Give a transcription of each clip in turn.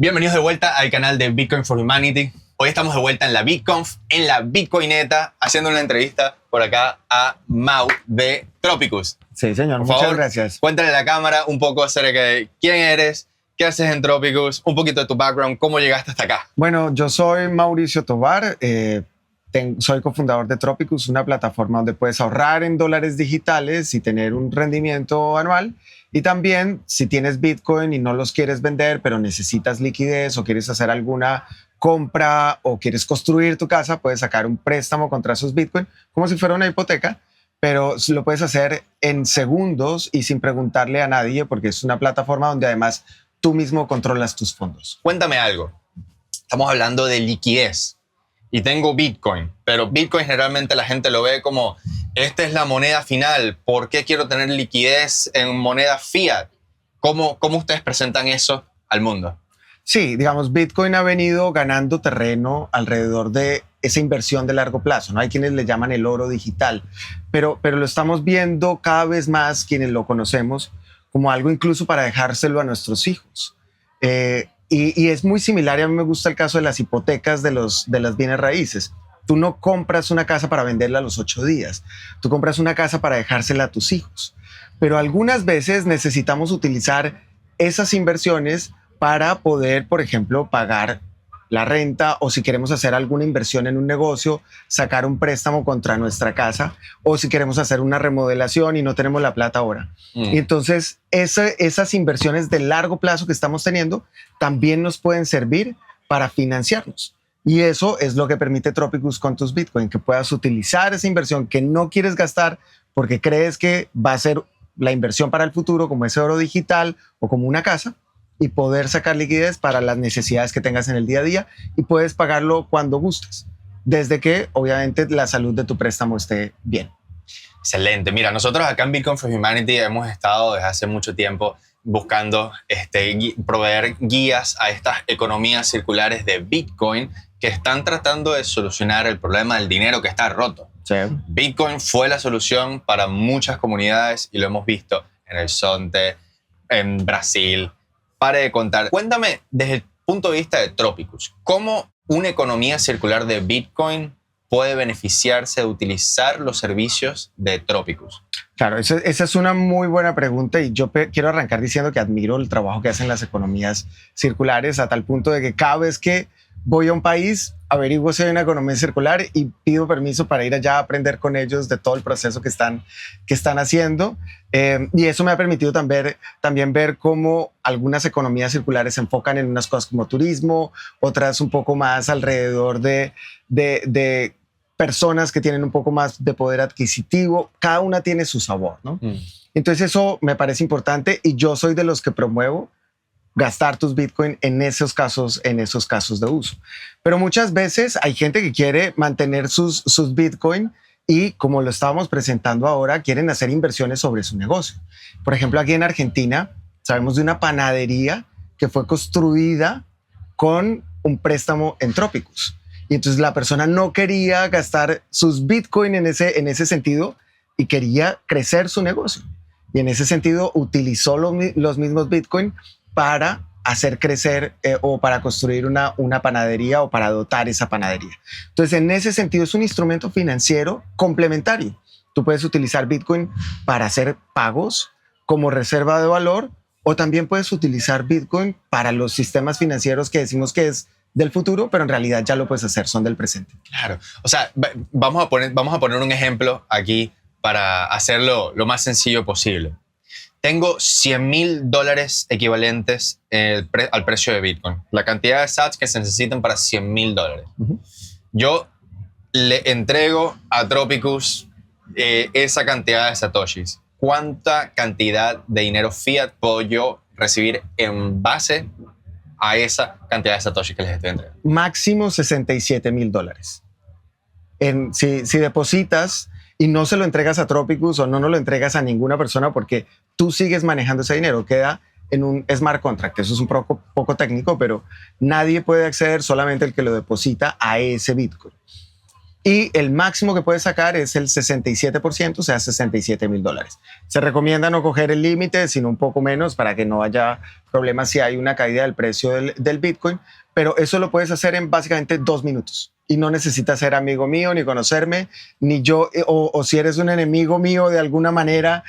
Bienvenidos de vuelta al canal de Bitcoin for Humanity. Hoy estamos de vuelta en la BitConf, en la Bitcoineta, haciendo una entrevista por acá a Mau de Tropicus. Sí, señor. Por Muchas favor, gracias. Cuéntale a la cámara un poco acerca de quién eres, qué haces en Tropicus, un poquito de tu background, cómo llegaste hasta acá. Bueno, yo soy Mauricio Tovar. Soy cofundador de Tropicus, una plataforma donde puedes ahorrar en dólares digitales y tener un rendimiento anual. Y también, si tienes Bitcoin y no los quieres vender, pero necesitas liquidez o quieres hacer alguna compra o quieres construir tu casa, puedes sacar un préstamo contra esos Bitcoin como si fuera una hipoteca, pero lo puedes hacer en segundos y sin preguntarle a nadie, porque es una plataforma donde además tú mismo controlas tus fondos. Cuéntame algo. Estamos hablando de liquidez. Y tengo Bitcoin, pero Bitcoin generalmente la gente lo ve como, esta es la moneda final, ¿por qué quiero tener liquidez en moneda fiat? ¿Cómo ustedes presentan eso al mundo? Sí, digamos, Bitcoin ha venido ganando terreno alrededor de esa inversión de largo plazo, ¿no? Hay quienes le llaman el oro digital, pero lo estamos viendo cada vez más, quienes lo conocemos, como algo incluso para dejárselo a nuestros hijos. Y es muy similar, y a mí me gusta el caso de las hipotecas de las bienes raíces. Tú no compras una casa para venderla a los 8 días. Tú compras una casa para dejársela a tus hijos. Pero algunas veces necesitamos utilizar esas inversiones para poder, por ejemplo, pagar la renta, o si queremos hacer alguna inversión en un negocio, sacar un préstamo contra nuestra casa, o si queremos hacer una remodelación y no tenemos la plata ahora. Y entonces esas inversiones de largo plazo que estamos teniendo también nos pueden servir para financiarnos. Y eso es lo que permite Tropicus con tus Bitcoin, que puedas utilizar esa inversión que no quieres gastar porque crees que va a ser la inversión para el futuro, como ese oro digital o como una casa, y poder sacar liquidez para las necesidades que tengas en el día a día, y puedes pagarlo cuando gustes, desde que obviamente la salud de tu préstamo esté bien. Excelente. Mira, nosotros acá en Bitcoin for Humanity hemos estado desde hace mucho tiempo buscando proveer guías a estas economías circulares de Bitcoin que están tratando de solucionar el problema del dinero que está roto. Sí. Bitcoin fue la solución para muchas comunidades y lo hemos visto en el Zonte, en Brasil. Pare de contar. Cuéntame desde el punto de vista de Tropicus, ¿cómo una economía circular de Bitcoin puede beneficiarse de utilizar los servicios de Tropicus? Claro, esa es una muy buena pregunta, y yo quiero arrancar diciendo que admiro el trabajo que hacen las economías circulares, a tal punto de que cada vez que voy a un país, averiguo si hay una economía circular y pido permiso para ir allá a aprender con ellos de todo el proceso que están haciendo. Y eso me ha permitido también ver cómo algunas economías circulares se enfocan en unas cosas como turismo, otras un poco más alrededor de personas que tienen un poco más de poder adquisitivo. Cada una tiene su sabor, ¿no? Entonces eso me parece importante, y yo soy de los que promuevo gastar tus Bitcoin en esos casos de uso. Pero muchas veces hay gente que quiere mantener sus Bitcoin, y como lo estábamos presentando ahora, quieren hacer inversiones sobre su negocio. Por ejemplo, aquí en Argentina sabemos de una panadería que fue construida con un préstamo en Tropicus. Y entonces la persona no quería gastar sus Bitcoin en ese sentido, y quería crecer su negocio. Y en ese sentido utilizó los mismos Bitcoin para hacer crecer o para construir una panadería, o para dotar esa panadería. Entonces, en ese sentido, es un instrumento financiero complementario. Tú puedes utilizar Bitcoin para hacer pagos como reserva de valor, o también puedes utilizar Bitcoin para los sistemas financieros que decimos que es del futuro, pero en realidad ya lo puedes hacer, son del presente. Claro. O sea, vamos a poner un ejemplo aquí para hacerlo lo más sencillo posible. Tengo $100,000 equivalentes al precio de Bitcoin. La cantidad de sats que se necesitan para $100,000. Yo le entrego a Tropicus esa cantidad de satoshis. ¿Cuánta cantidad de dinero fiat puedo yo recibir en base a esa cantidad de satoshis que les estoy entregando? Máximo $67,000. Si depositas y no se lo entregas a Tropicus, o no lo entregas a ninguna persona, porque tú sigues manejando ese dinero, queda en un smart contract. Eso es un poco técnico, pero nadie puede acceder, solamente el que lo deposita a ese Bitcoin. Y el máximo que puedes sacar es el 67%, o sea, $67,000. Se recomienda no coger el límite, sino un poco menos para que no haya problemas si hay una caída del precio del Bitcoin, pero eso lo puedes hacer en básicamente 2 minutos. Y no necesitas ser amigo mío, ni conocerme, ni yo, o si eres un enemigo mío de alguna manera,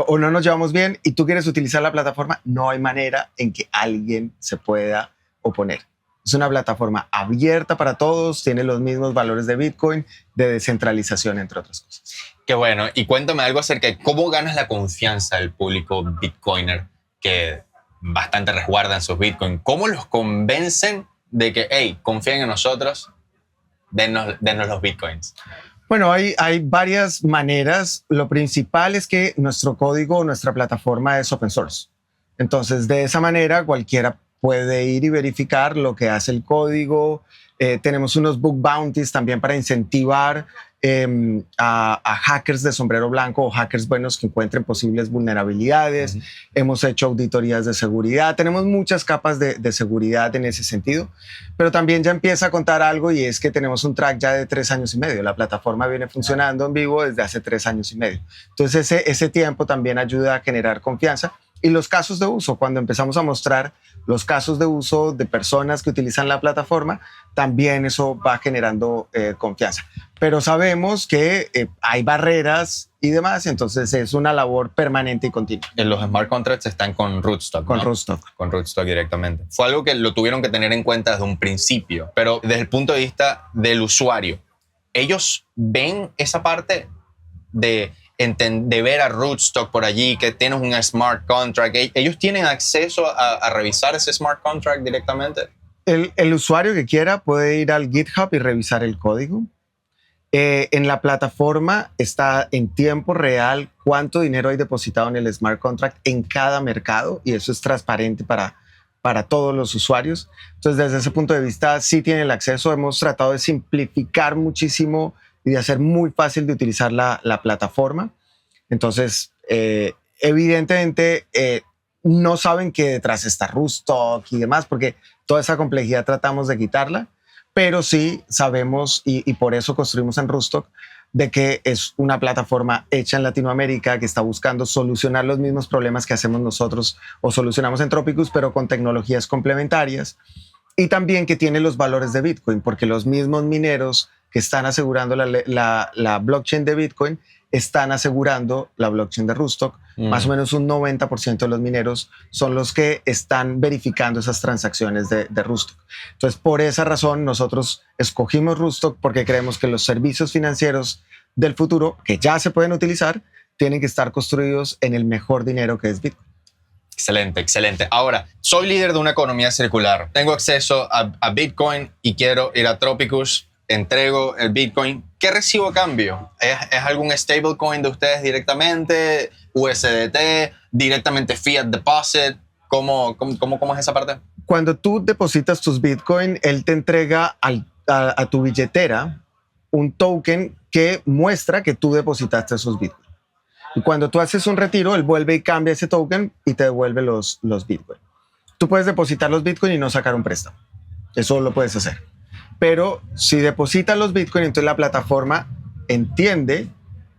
o no nos llevamos bien y tú quieres utilizar la plataforma, no hay manera en que alguien se pueda oponer. Es una plataforma abierta para todos, tiene los mismos valores de Bitcoin, de descentralización, entre otras cosas. Qué bueno. Y cuéntame algo acerca de cómo ganas la confianza del público Bitcoiner que bastante resguardan sus Bitcoin. ¿Cómo los convencen de que, hey, confíen en nosotros, denos los Bitcoins? Bueno, hay varias maneras. Lo principal es que nuestro código, nuestra plataforma es open source. Entonces, de esa manera, cualquiera puede ir y verificar lo que hace el código. Tenemos unos bug bounties también para incentivar a hackers de sombrero blanco o hackers buenos que encuentren posibles vulnerabilidades. Hemos hecho auditorías de seguridad. Tenemos muchas capas de seguridad en ese sentido, pero también ya empieza a contar algo y es que tenemos un track ya de 3 años y medio. La plataforma viene funcionando en vivo desde hace 3 años y medio. Entonces ese tiempo también ayuda a generar confianza. Y los casos de uso, cuando empezamos a mostrar los casos de uso de personas que utilizan la plataforma, también eso va generando confianza. Pero sabemos que hay barreras y demás, entonces es una labor permanente y continua. Los smart contracts están con Rootstock, Con ¿no? Rootstock. Con Rootstock directamente. Fue algo que lo tuvieron que tener en cuenta desde un principio, pero desde el punto de vista del usuario, ellos ven esa parte de ver a Rootstock por allí, que tienes un smart contract. ¿Ellos tienen acceso a revisar ese smart contract directamente? El usuario que quiera puede ir al GitHub y revisar el código. En la plataforma está en tiempo real cuánto dinero hay depositado en el smart contract en cada mercado y eso es transparente para todos los usuarios. Entonces, desde ese punto de vista, sí tienen el acceso. Hemos tratado de simplificar muchísimo y de hacer muy fácil de utilizar la plataforma. Entonces, evidentemente, no saben que detrás está Rootstock y demás, porque toda esa complejidad tratamos de quitarla, pero sí sabemos, y por eso construimos en Rootstock, de que es una plataforma hecha en Latinoamérica que está buscando solucionar los mismos problemas que hacemos nosotros o solucionamos en Tropicus, pero con tecnologías complementarias, y también que tiene los valores de Bitcoin, porque los mismos mineros que están asegurando la blockchain de Bitcoin están asegurando la blockchain de Rootstock. Más o menos un 90% de los mineros son los que están verificando esas transacciones de Rootstock. Entonces, por esa razón, nosotros escogimos Rootstock porque creemos que los servicios financieros del futuro, que ya se pueden utilizar, tienen que estar construidos en el mejor dinero que es Bitcoin. Excelente, excelente. Ahora, soy líder de una economía circular. Tengo acceso a Bitcoin y quiero ir a Tropicus. Entrego el Bitcoin. ¿Qué recibo a cambio? ¿Es algún stablecoin de ustedes directamente? ¿USDT? ¿Directamente Fiat Deposit? ¿Cómo es esa parte? Cuando tú depositas tus Bitcoin, él te entrega a tu billetera un token que muestra que tú depositaste esos Bitcoin. Y cuando tú haces un retiro, él vuelve y cambia ese token y te devuelve los Bitcoin. Tú puedes depositar los Bitcoin y no sacar un préstamo. Eso lo puedes hacer. Pero si depositas los Bitcoin, entonces la plataforma entiende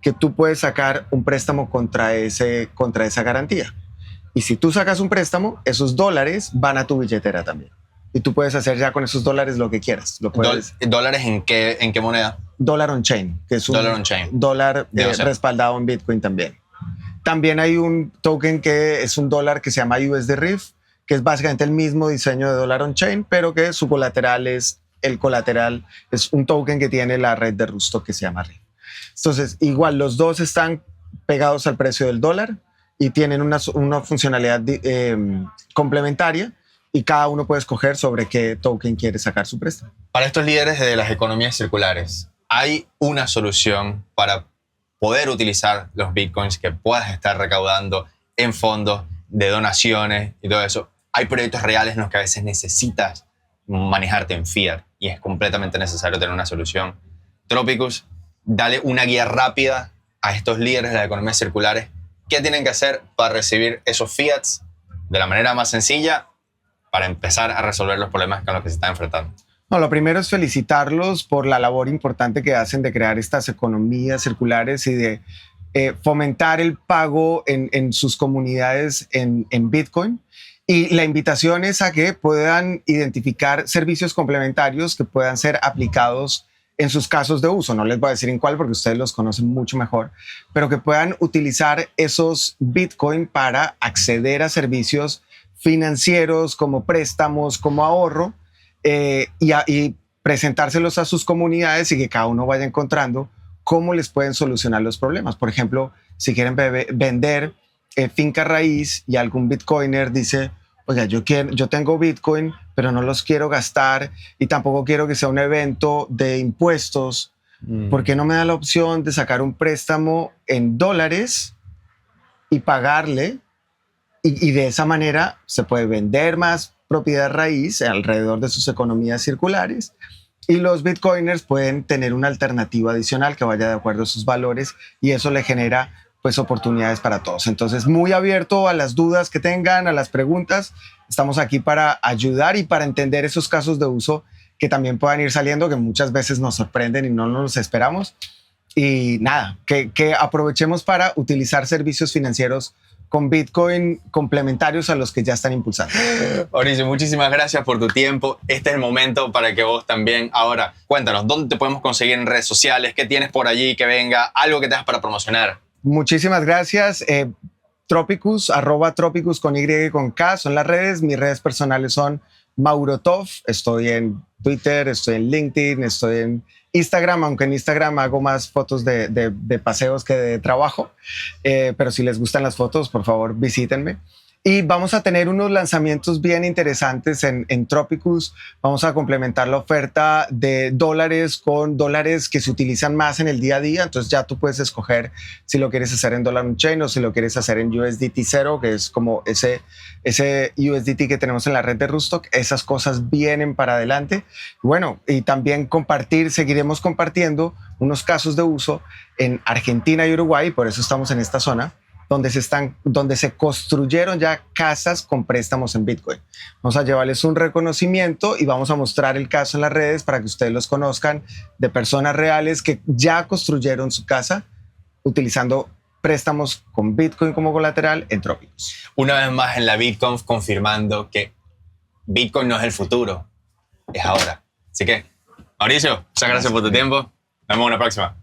que tú puedes sacar un préstamo contra esa garantía. Y si tú sacas un préstamo, esos dólares van a tu billetera también. Y tú puedes hacer ya con esos dólares lo que quieras. ¿Dólares en qué moneda? Dollar on chain, que es un dólar respaldado en Bitcoin también. También hay un token que es un dólar que se llama USD Riff, que es básicamente el mismo diseño de Dollar on Chain, pero que su colateral es un token que tiene la red de Rootstock que se llama Riff. Entonces, igual los dos están pegados al precio del dólar y tienen una funcionalidad complementaria y cada uno puede escoger sobre qué token quiere sacar su préstamo. Para estos líderes de las economías circulares, ¿hay una solución para poder utilizar los Bitcoins que puedas estar recaudando en fondos de donaciones y todo eso? Hay proyectos reales en los que a veces necesitas manejarte en fiat y es completamente necesario tener una solución. Tropicus, dale una guía rápida a estos líderes de las economías circulares. ¿Qué tienen que hacer para recibir esos fiats de la manera más sencilla para empezar a resolver los problemas con los que se están enfrentando? No, lo primero es felicitarlos por la labor importante que hacen de crear estas economías circulares y de fomentar el pago en sus comunidades en Bitcoin. Y la invitación es a que puedan identificar servicios complementarios que puedan ser aplicados en sus casos de uso. No les voy a decir en cuál porque ustedes los conocen mucho mejor, pero que puedan utilizar esos Bitcoin para acceder a servicios financieros como préstamos, como ahorro, y presentárselos a sus comunidades y que cada uno vaya encontrando cómo les pueden solucionar los problemas. Por ejemplo, si quieren vender finca raíz y algún bitcoiner dice, oiga, yo tengo Bitcoin, pero no los quiero gastar y tampoco quiero que sea un evento de impuestos. ¿Por qué no me da la opción de sacar un préstamo en dólares y pagarle? Y de esa manera se puede vender más propiedad raíz alrededor de sus economías circulares y los bitcoiners pueden tener una alternativa adicional que vaya de acuerdo a sus valores y eso le genera pues oportunidades para todos. Entonces, muy abierto a las dudas que tengan, a las preguntas. Estamos aquí para ayudar y para entender esos casos de uso que también puedan ir saliendo, que muchas veces nos sorprenden y no nos los esperamos. Y nada, que aprovechemos para utilizar servicios financieros con Bitcoin complementarios a los que ya están impulsando. Mauricio, muchísimas gracias por tu tiempo. Este es el momento para que vos también, ahora, cuéntanos, ¿dónde te podemos conseguir en redes sociales? ¿Qué tienes por allí que venga? Algo que tengas para promocionar. Muchísimas gracias. Tropicus, @Tropicus con Y y con K son las redes. Mis redes personales son Maurotov. Estoy en Twitter, estoy en LinkedIn, estoy en Instagram, aunque en Instagram hago más fotos de paseos que de trabajo. Pero si les gustan las fotos, por favor, visítenme. Y vamos a tener unos lanzamientos bien interesantes en Tropicus. Vamos a complementar la oferta de dólares con dólares que se utilizan más en el día a día. Entonces ya tú puedes escoger si lo quieres hacer en Dollar On-Chain o si lo quieres hacer en USDT Zero, que es como ese USDT que tenemos en la red de Rootstock. Esas cosas vienen para adelante. Bueno, y también seguiremos compartiendo unos casos de uso en Argentina y Uruguay, por eso estamos en esta zona, donde se construyeron ya casas con préstamos en Bitcoin. Vamos a llevarles un reconocimiento y vamos a mostrar el caso en las redes para que ustedes los conozcan, de personas reales que ya construyeron su casa utilizando préstamos con Bitcoin como colateral en Tropicus. Una vez más en la BitConf confirmando que Bitcoin no es el futuro, es ahora. Así que, Mauricio, muchas gracias por tu tiempo. Nos vemos en la próxima.